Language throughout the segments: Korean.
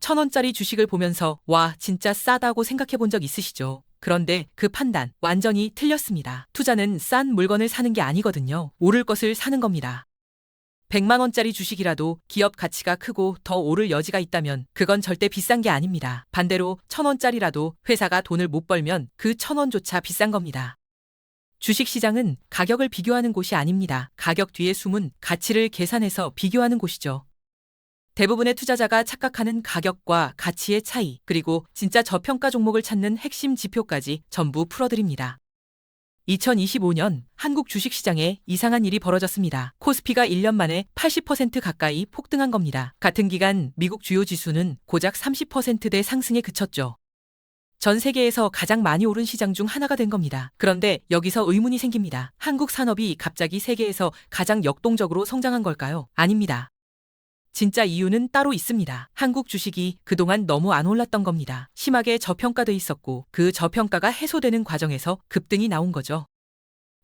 1,000원짜리 주식을 보면서 와, 진짜 싸다고 생각해 본 적 있으시죠? 그런데 그 판단 완전히 틀렸습니다. 투자는 싼 물건을 사는 게 아니거든요. 오를 것을 사는 겁니다. 100만 원짜리 주식이라도 기업 가치가 크고 더 오를 여지가 있다면 그건 절대 비싼 게 아닙니다. 반대로 1,000원짜리라도 회사가 돈을 못 벌면 그 1,000원조차 비싼 겁니다. 주식시장은 가격을 비교하는 곳이 아닙니다. 가격 뒤에 숨은 가치를 계산해서 비교하는 곳이죠. 대부분의 투자자가 착각하는 가격과 가치의 차이, 그리고 진짜 저평가 종목을 찾는 핵심 지표까지 전부 풀어드립니다. 2025년 한국 주식시장에 이상한 일이 벌어졌습니다. 코스피가 1년 만에 80% 가까이 폭등한 겁니다. 같은 기간 미국 주요 지수는 고작 30%대 상승에 그쳤죠. 전 세계에서 가장 많이 오른 시장 중 하나가 된 겁니다. 그런데 여기서 의문이 생깁니다. 한국 산업이 갑자기 세계에서 가장 역동적으로 성장한 걸까요? 아닙니다. 진짜 이유는 따로 있습니다. 한국 주식이 그동안 너무 안 올랐던 겁니다. 심하게 저평가돼 있었고 그 저평가가 해소되는 과정에서 급등이 나온 거죠.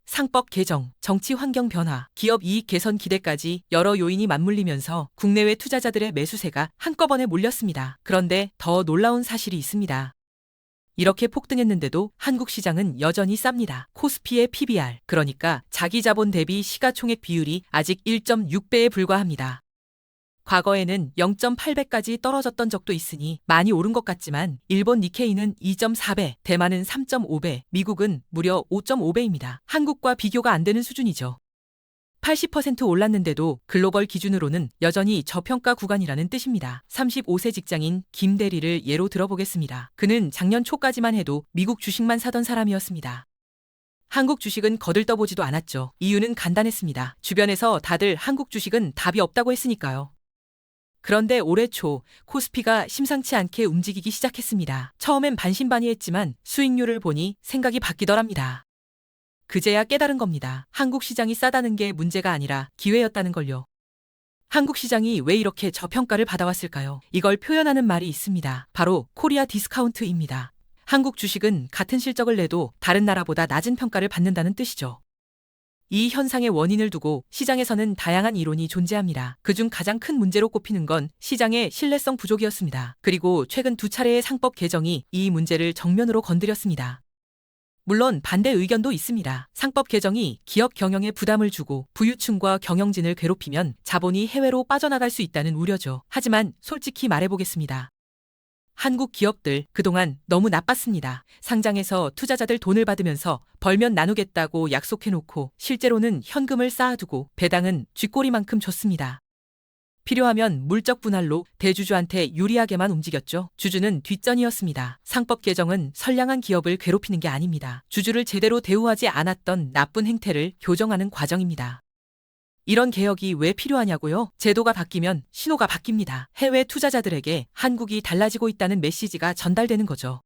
상법 개정, 정치 환경 변화, 기업 이익 개선 기대까지 여러 요인이 맞물리면서 국내외 투자자들의 매수세가 한꺼번에 몰렸습니다. 그런데 더 놀라운 사실이 있습니다. 이렇게 폭등했는데도 한국 시장은 여전히 쌉니다. 코스피의 PBR, 그러니까 자기 자본 대비 시가총액 비율이 아직 1.6배에 불과합니다. 과거에는 0.8배까지 떨어졌던 적도 있으니 많이 오른 것 같지만 일본 니케이는 2.4배, 대만은 3.5배, 미국은 무려 5.5배입니다. 한국과 비교가 안 되는 수준이죠. 80% 올랐는데도 글로벌 기준으로는 여전히 저평가 구간이라는 뜻입니다. 35세 직장인 김 대리를 예로 들어보겠습니다. 그는 작년 초까지만 해도 미국 주식만 사던 사람이었습니다. 한국 주식은 거들떠보지도 않았죠. 이유는 간단했습니다. 주변에서 다들 한국 주식은 답이 없다고 했으니까요. 그런데 올해 초 코스피가 심상치 않게 움직이기 시작했습니다. 처음엔 반신반의했지만 수익률을 보니 생각이 바뀌더랍니다. 그제야 깨달은 겁니다. 한국 시장이 싸다는 게 문제가 아니라 기회였다는 걸요. 한국 시장이 왜 이렇게 저평가를 받아왔을까요? 이걸 표현하는 말이 있습니다. 바로 코리아 디스카운트입니다. 한국 주식은 같은 실적을 내도 다른 나라보다 낮은 평가를 받는다는 뜻이죠. 이 현상의 원인을 두고 시장에서는 다양한 이론이 존재합니다. 그중 가장 큰 문제로 꼽히는 건 시장의 신뢰성 부족이었습니다. 그리고 최근 2차례의 상법 개정이 이 문제를 정면으로 건드렸습니다. 물론 반대 의견도 있습니다. 상법 개정이 기업 경영에 부담을 주고 부유층과 경영진을 괴롭히면 자본이 해외로 빠져나갈 수 있다는 우려죠. 하지만 솔직히 말해보겠습니다. 한국 기업들 그동안 너무 나빴습니다. 상장해서 투자자들 돈을 받으면서 벌면 나누겠다고 약속해놓고 실제로는 현금을 쌓아두고 배당은 쥐꼬리만큼 줬습니다. 필요하면 물적 분할로 대주주한테 유리하게만 움직였죠. 주주는 뒷전이었습니다. 상법 개정은 선량한 기업을 괴롭히는 게 아닙니다. 주주를 제대로 대우하지 않았던 나쁜 행태를 교정하는 과정입니다. 이런 개혁이 왜 필요하냐고요? 제도가 바뀌면 신호가 바뀝니다. 해외 투자자들에게 한국이 달라지고 있다는 메시지가 전달되는 거죠.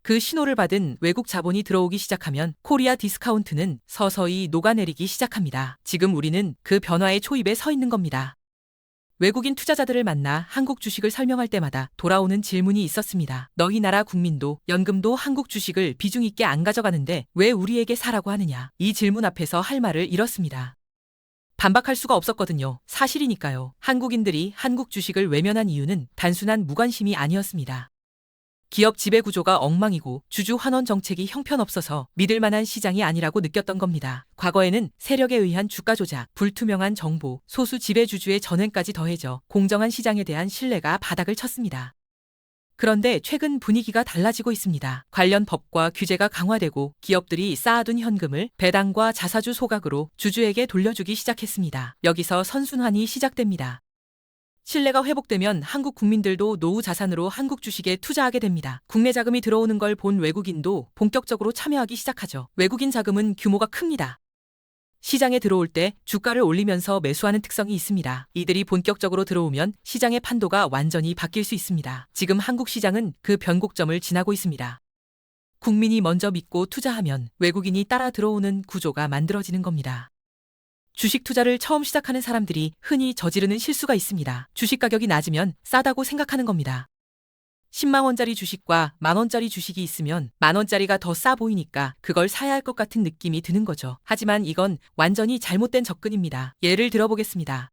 그 신호를 받은 외국 자본이 들어오기 시작하면 코리아 디스카운트는 서서히 녹아내리기 시작합니다. 지금 우리는 그 변화의 초입에 서 있는 겁니다. 외국인 투자자들을 만나 한국 주식을 설명할 때마다 돌아오는 질문이 있었습니다. 너희 나라 국민도 연금도 한국 주식을 비중 있게 안 가져가는데 왜 우리에게 사라고 하느냐? 이 질문 앞에서 할 말을 잃었습니다. 반박할 수가 없었거든요. 사실이니까요. 한국인들이 한국 주식을 외면한 이유는 단순한 무관심이 아니었습니다. 기업 지배 구조가 엉망이고 주주 환원 정책이 형편없어서 믿을 만한 시장이 아니라고 느꼈던 겁니다. 과거에는 세력에 의한 주가 조작, 불투명한 정보, 소수 지배주주의 전횡까지 더해져 공정한 시장에 대한 신뢰가 바닥을 쳤습니다. 그런데 최근 분위기가 달라지고 있습니다. 관련 법과 규제가 강화되고 기업들이 쌓아둔 현금을 배당과 자사주 소각으로 주주에게 돌려주기 시작했습니다. 여기서 선순환이 시작됩니다. 신뢰가 회복되면 한국 국민들도 노후 자산으로 한국 주식에 투자하게 됩니다. 국내 자금이 들어오는 걸 본 외국인도 본격적으로 참여하기 시작하죠. 외국인 자금은 규모가 큽니다. 시장에 들어올 때 주가를 올리면서 매수하는 특성이 있습니다. 이들이 본격적으로 들어오면 시장의 판도가 완전히 바뀔 수 있습니다. 지금 한국 시장은 그 변곡점을 지나고 있습니다. 국민이 먼저 믿고 투자하면 외국인이 따라 들어오는 구조가 만들어지는 겁니다. 주식 투자를 처음 시작하는 사람들이 흔히 저지르는 실수가 있습니다. 주식 가격이 낮으면 싸다고 생각하는 겁니다. 10만 원짜리 주식과 만 원짜리 주식이 있으면 만 원짜리가 더 싸 보이니까 그걸 사야 할 것 같은 느낌이 드는 거죠. 하지만 이건 완전히 잘못된 접근입니다. 예를 들어보겠습니다.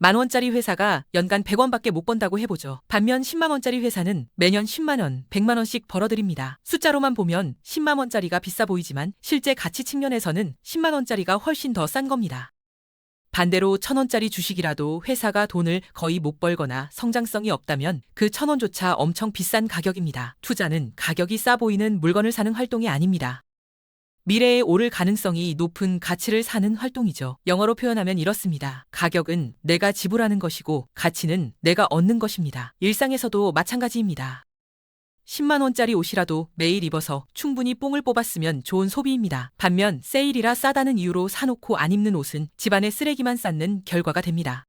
10,000원짜리 회사가 연간 100원밖에 못 번다고 해보죠. 반면 100,000원짜리 회사는 매년 10만 원, 100만 원씩 벌어들입니다. 숫자로만 보면 10만 원짜리가 비싸 보이지만 실제 가치 측면에서는 10만 원짜리가 훨씬 더 싼 겁니다. 반대로 1,000원짜리 주식이라도 회사가 돈을 거의 못 벌거나 성장성이 없다면 그 1,000원조차 엄청 비싼 가격입니다. 투자는 가격이 싸 보이는 물건을 사는 활동이 아닙니다. 미래에 오를 가능성이 높은 가치를 사는 활동이죠. 영어로 표현하면 이렇습니다. 가격은 내가 지불하는 것이고 가치는 내가 얻는 것입니다. 일상에서도 마찬가지입니다. 10만 원짜리 옷이라도 매일 입어서 충분히 뽕을 뽑았으면 좋은 소비입니다. 반면 세일이라 싸다는 이유로 사놓고 안 입는 옷은 집안에 쓰레기만 쌓는 결과가 됩니다.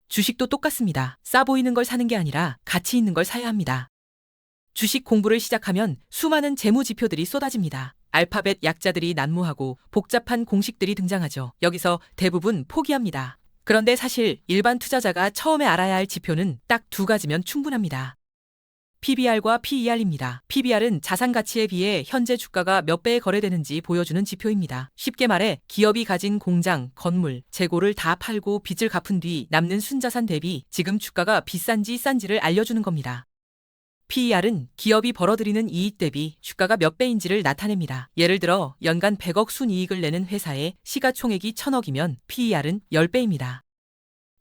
주식도 똑같습니다. 싸 보이는 걸 사는 게 아니라 가치 있는 걸 사야 합니다. 주식 공부를 시작하면 수많은 재무 지표들이 쏟아집니다. 알파벳 약자들이 난무하고 복잡한 공식들이 등장하죠. 여기서 대부분 포기합니다. 그런데 사실 일반 투자자가 처음에 알아야 할 지표는 딱 2가지면 충분합니다. PBR과 PER입니다. PBR은 자산 가치에 비해 현재 주가가 몇 배에 거래되는지 보여주는 지표입니다. 쉽게 말해 기업이 가진 공장, 건물, 재고를 다 팔고 빚을 갚은 뒤 남는 순자산 대비 지금 주가가 비싼지 싼지를 알려주는 겁니다. PER은 기업이 벌어들이는 이익 대비 주가가 몇 배인지를 나타냅니다. 예를 들어 연간 100억 순이익을 내는 회사의 시가총액이 1,000억이면 PER은 10배입니다.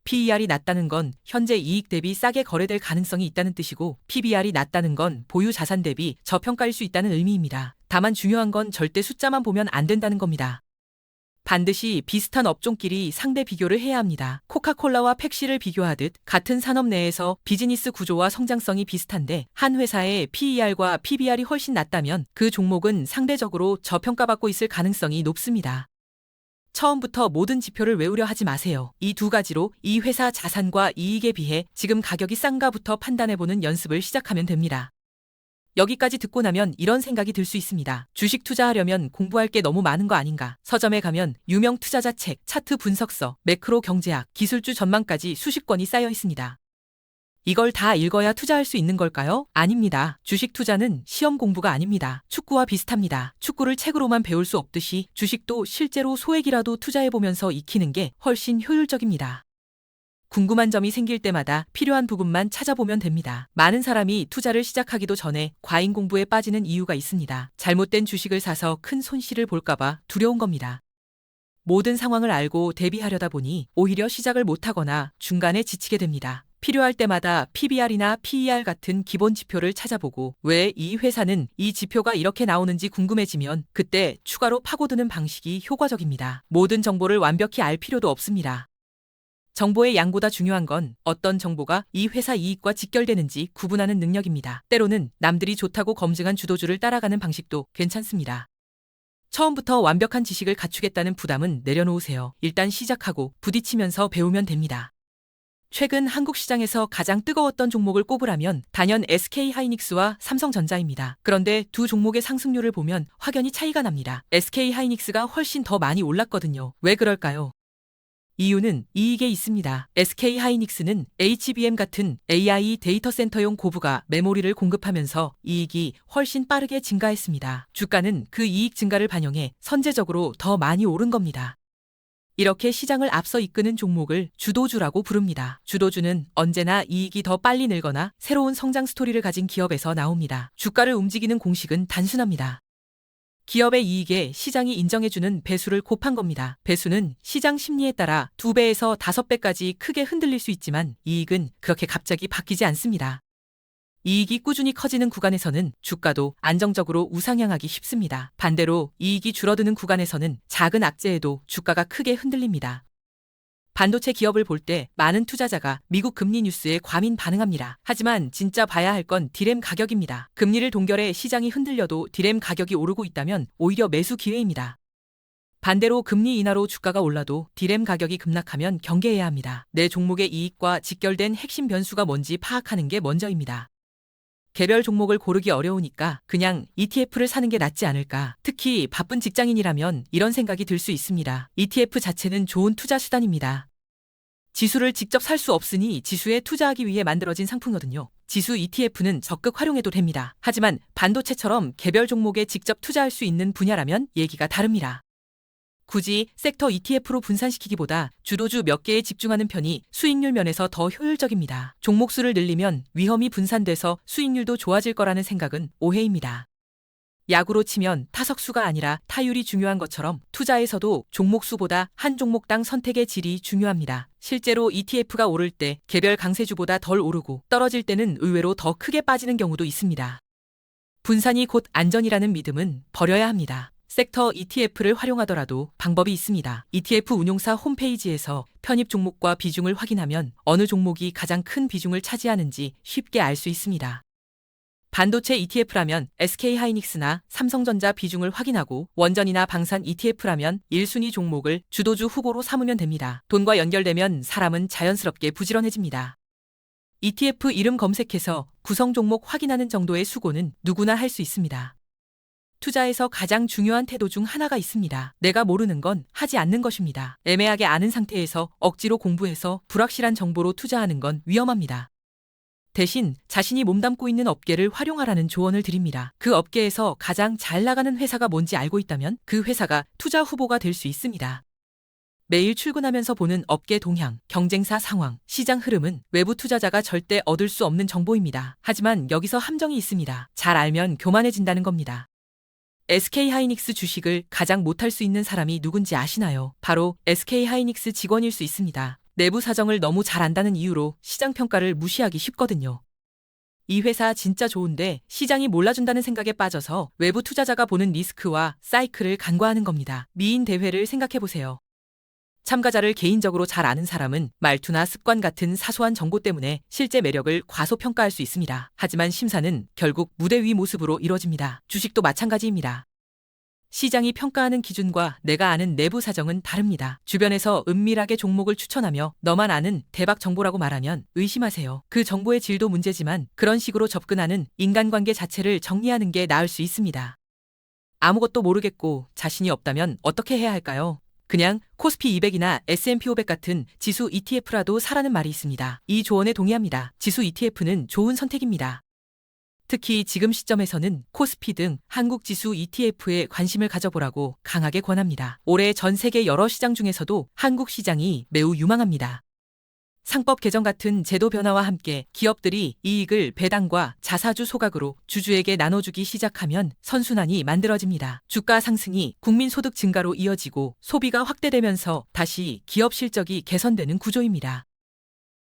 PER이 낮다는 건 현재 이익 대비 싸게 거래될 가능성이 있다는 뜻이고 PBR이 낮다는 건 보유 자산 대비 저평가일 수 있다는 의미입니다. 다만 중요한 건 절대 숫자만 보면 안 된다는 겁니다. 반드시 비슷한 업종끼리 상대 비교를 해야 합니다. 코카콜라와 펩시를 비교하듯 같은 산업 내에서 비즈니스 구조와 성장성이 비슷한데 한 회사의 PER과 PBR이 훨씬 낮다면 그 종목은 상대적으로 저평가받고 있을 가능성이 높습니다. 처음부터 모든 지표를 외우려 하지 마세요. 이 2가지로 이 회사 자산과 이익에 비해 지금 가격이 싼가부터 판단해보는 연습을 시작하면 됩니다. 여기까지 듣고 나면 이런 생각이 들 수 있습니다. 주식 투자하려면 공부할 게 너무 많은 거 아닌가? 서점에 가면 유명 투자자 책, 차트 분석서, 매크로 경제학, 기술주 전망까지 수십 권이 쌓여 있습니다. 이걸 다 읽어야 투자할 수 있는 걸까요? 아닙니다. 주식 투자는 시험 공부가 아닙니다. 축구와 비슷합니다. 축구를 책으로만 배울 수 없듯이 주식도 실제로 소액이라도 투자해보면서 익히는 게 훨씬 효율적입니다. 궁금한 점이 생길 때마다 필요한 부분만 찾아보면 됩니다. 많은 사람이 투자를 시작하기도 전에 과잉 공부에 빠지는 이유가 있습니다. 잘못된 주식을 사서 큰 손실을 볼까봐 두려운 겁니다. 모든 상황을 알고 대비하려다 보니 오히려 시작을 못하거나 중간에 지치게 됩니다. 필요할 때마다 PBR이나 PER 같은 기본 지표를 찾아보고 왜 이 회사는 이 지표가 이렇게 나오는지 궁금해지면 그때 추가로 파고드는 방식이 효과적입니다. 모든 정보를 완벽히 알 필요도 없습니다. 정보의 양보다 중요한 건 어떤 정보가 이 회사 이익과 직결되는지 구분하는 능력입니다. 때로는 남들이 좋다고 검증한 주도주를 따라가는 방식도 괜찮습니다. 처음부터 완벽한 지식을 갖추겠다는 부담은 내려놓으세요. 일단 시작하고 부딪히면서 배우면 됩니다. 최근 한국 시장에서 가장 뜨거웠던 종목을 꼽으라면 단연 SK하이닉스와 삼성전자입니다. 그런데 두 종목의 상승률을 보면 확연히 차이가 납니다. SK하이닉스가 훨씬 더 많이 올랐거든요. 왜 그럴까요? 이유는 이익에 있습니다. SK하이닉스는 HBM 같은 AI 데이터 센터용 고부가 메모리를 공급하면서 이익이 훨씬 빠르게 증가했습니다. 주가는 그 이익 증가를 반영해 선제적으로 더 많이 오른 겁니다. 이렇게 시장을 앞서 이끄는 종목을 주도주라고 부릅니다. 주도주는 언제나 이익이 더 빨리 늘거나 새로운 성장 스토리를 가진 기업에서 나옵니다. 주가를 움직이는 공식은 단순합니다. 기업의 이익에 시장이 인정해주는 배수를 곱한 겁니다. 배수는 시장 심리에 따라 2배에서 5배까지 크게 흔들릴 수 있지만 이익은 그렇게 갑자기 바뀌지 않습니다. 이익이 꾸준히 커지는 구간에서는 주가도 안정적으로 우상향하기 쉽습니다. 반대로 이익이 줄어드는 구간에서는 작은 악재에도 주가가 크게 흔들립니다. 반도체 기업을 볼 때 많은 투자자가 미국 금리 뉴스에 과민 반응합니다. 하지만 진짜 봐야 할 건 디램 가격입니다. 금리를 동결해 시장이 흔들려도 디램 가격이 오르고 있다면 오히려 매수 기회입니다. 반대로 금리 인하로 주가가 올라도 디램 가격이 급락하면 경계해야 합니다. 내 종목의 이익과 직결된 핵심 변수가 뭔지 파악하는 게 먼저입니다. 개별 종목을 고르기 어려우니까 그냥 ETF를 사는 게 낫지 않을까. 특히 바쁜 직장인이라면 이런 생각이 들 수 있습니다. ETF 자체는 좋은 투자 수단입니다. 지수를 직접 살 수 없으니 지수에 투자하기 위해 만들어진 상품이거든요. 지수 ETF는 적극 활용해도 됩니다. 하지만 반도체처럼 개별 종목에 직접 투자할 수 있는 분야라면 얘기가 다릅니다. 굳이 섹터 ETF로 분산시키기보다 주도주 몇 개에 집중하는 편이 수익률 면에서 더 효율적입니다. 종목 수를 늘리면 위험이 분산돼서 수익률도 좋아질 거라는 생각은 오해입니다. 야구로 치면 타석수가 아니라 타율이 중요한 것처럼 투자에서도 종목 수보다 한 종목당 선택의 질이 중요합니다. 실제로 ETF가 오를 때 개별 강세주보다 덜 오르고 떨어질 때는 의외로 더 크게 빠지는 경우도 있습니다. 분산이 곧 안전이라는 믿음은 버려야 합니다. 섹터 ETF를 활용하더라도 방법이 있습니다. ETF 운용사 홈페이지에서 편입 종목과 비중을 확인하면 어느 종목이 가장 큰 비중을 차지하는지 쉽게 알 수 있습니다. 반도체 ETF라면 SK하이닉스나 삼성전자 비중을 확인하고 원전이나 방산 ETF라면 1순위 종목을 주도주 후보로 삼으면 됩니다. 돈과 연결되면 사람은 자연스럽게 부지런해집니다. ETF 이름 검색해서 구성 종목 확인하는 정도의 수고는 누구나 할 수 있습니다. 투자에서 가장 중요한 태도 중 하나가 있습니다. 내가 모르는 건 하지 않는 것입니다. 애매하게 아는 상태에서 억지로 공부해서 불확실한 정보로 투자하는 건 위험합니다. 대신 자신이 몸담고 있는 업계를 활용하라는 조언을 드립니다. 그 업계에서 가장 잘 나가는 회사가 뭔지 알고 있다면 그 회사가 투자 후보가 될 수 있습니다. 매일 출근하면서 보는 업계 동향, 경쟁사 상황, 시장 흐름은 외부 투자자가 절대 얻을 수 없는 정보입니다. 하지만 여기서 함정이 있습니다. 잘 알면 교만해진다는 겁니다. SK하이닉스 주식을 가장 못할 수 있는 사람이 누군지 아시나요? 바로 SK하이닉스 직원일 수 있습니다. 내부 사정을 너무 잘 안다는 이유로 시장 평가를 무시하기 쉽거든요. 이 회사 진짜 좋은데 시장이 몰라준다는 생각에 빠져서 외부 투자자가 보는 리스크와 사이클을 간과하는 겁니다. 미인 대회를 생각해보세요. 참가자를 개인적으로 잘 아는 사람은 말투나 습관 같은 사소한 정보 때문에 실제 매력을 과소평가할 수 있습니다. 하지만 심사는 결국 무대 위 모습으로 이뤄집니다. 주식도 마찬가지입니다. 시장이 평가하는 기준과 내가 아는 내부 사정은 다릅니다. 주변에서 은밀하게 종목을 추천하며 너만 아는 대박 정보라고 말하면 의심하세요. 그 정보의 질도 문제지만 그런 식으로 접근하는 인간관계 자체를 정리하는 게 나을 수 있습니다. 아무것도 모르겠고 자신이 없다면 어떻게 해야 할까요? 그냥 코스피 200이나 S&P 500 같은 지수 ETF라도 사라는 말이 있습니다. 이 조언에 동의합니다. 지수 ETF는 좋은 선택입니다. 특히 지금 시점에서는 코스피 등 한국 지수 ETF에 관심을 가져보라고 강하게 권합니다. 올해 전 세계 여러 시장 중에서도 한국 시장이 매우 유망합니다. 상법 개정 같은 제도 변화와 함께 기업들이 이익을 배당과 자사주 소각으로 주주에게 나눠주기 시작하면 선순환이 만들어집니다. 주가 상승이 국민 소득 증가로 이어지고 소비가 확대되면서 다시 기업 실적이 개선되는 구조입니다.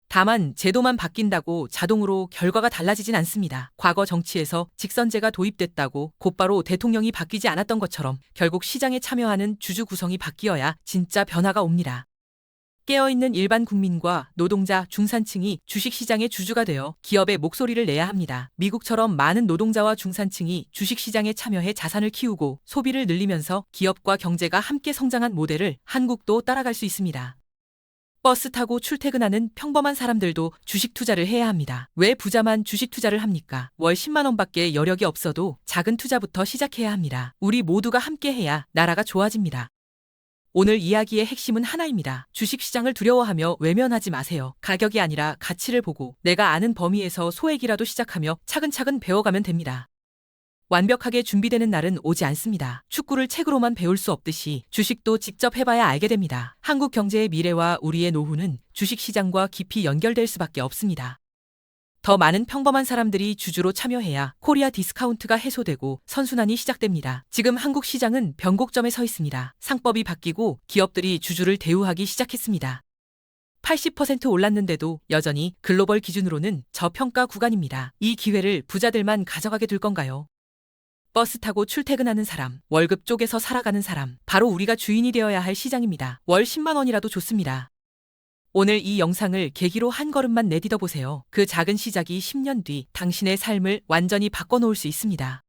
다만 제도만 바뀐다고 자동으로 결과가 달라지진 않습니다. 과거 정치에서 직선제가 도입됐다고 곧바로 대통령이 바뀌지 않았던 것처럼 결국 시장에 참여하는 주주 구성이 바뀌어야 진짜 변화가 옵니다. 깨어있는 일반 국민과 노동자, 중산층이 주식시장의 주주가 되어 기업의 목소리를 내야 합니다. 미국처럼 많은 노동자와 중산층이 주식시장에 참여해 자산을 키우고 소비를 늘리면서 기업과 경제가 함께 성장한 모델을 한국도 따라갈 수 있습니다. 버스 타고 출퇴근하는 평범한 사람들도 주식 투자를 해야 합니다. 왜 부자만 주식 투자를 합니까? 월 10만 원밖에 여력이 없어도 작은 투자부터 시작해야 합니다. 우리 모두가 함께 해야 나라가 좋아집니다. 오늘 이야기의 핵심은 하나입니다. 주식시장을 두려워하며 외면하지 마세요. 가격이 아니라 가치를 보고 내가 아는 범위에서 소액이라도 시작하며 차근차근 배워가면 됩니다. 완벽하게 준비되는 날은 오지 않습니다. 축구를 책으로만 배울 수 없듯이 주식도 직접 해봐야 알게 됩니다. 한국 경제의 미래와 우리의 노후는 주식시장과 깊이 연결될 수밖에 없습니다. 더 많은 평범한 사람들이 주주로 참여해야 코리아 디스카운트가 해소되고 선순환이 시작됩니다. 지금 한국 시장은 변곡점에 서 있습니다. 상법이 바뀌고 기업들이 주주를 대우하기 시작했습니다. 80% 올랐는데도 여전히 글로벌 기준으로는 저평가 구간입니다. 이 기회를 부자들만 가져가게 될 건가요? 버스 타고 출퇴근하는 사람, 월급 쪼개서 살아가는 사람, 바로 우리가 주인이 되어야 할 시장입니다. 월 10만 원이라도 좋습니다. 오늘 이 영상을 계기로 한 걸음만 내딛어 보세요. 그 작은 시작이 10년 뒤 당신의 삶을 완전히 바꿔놓을 수 있습니다.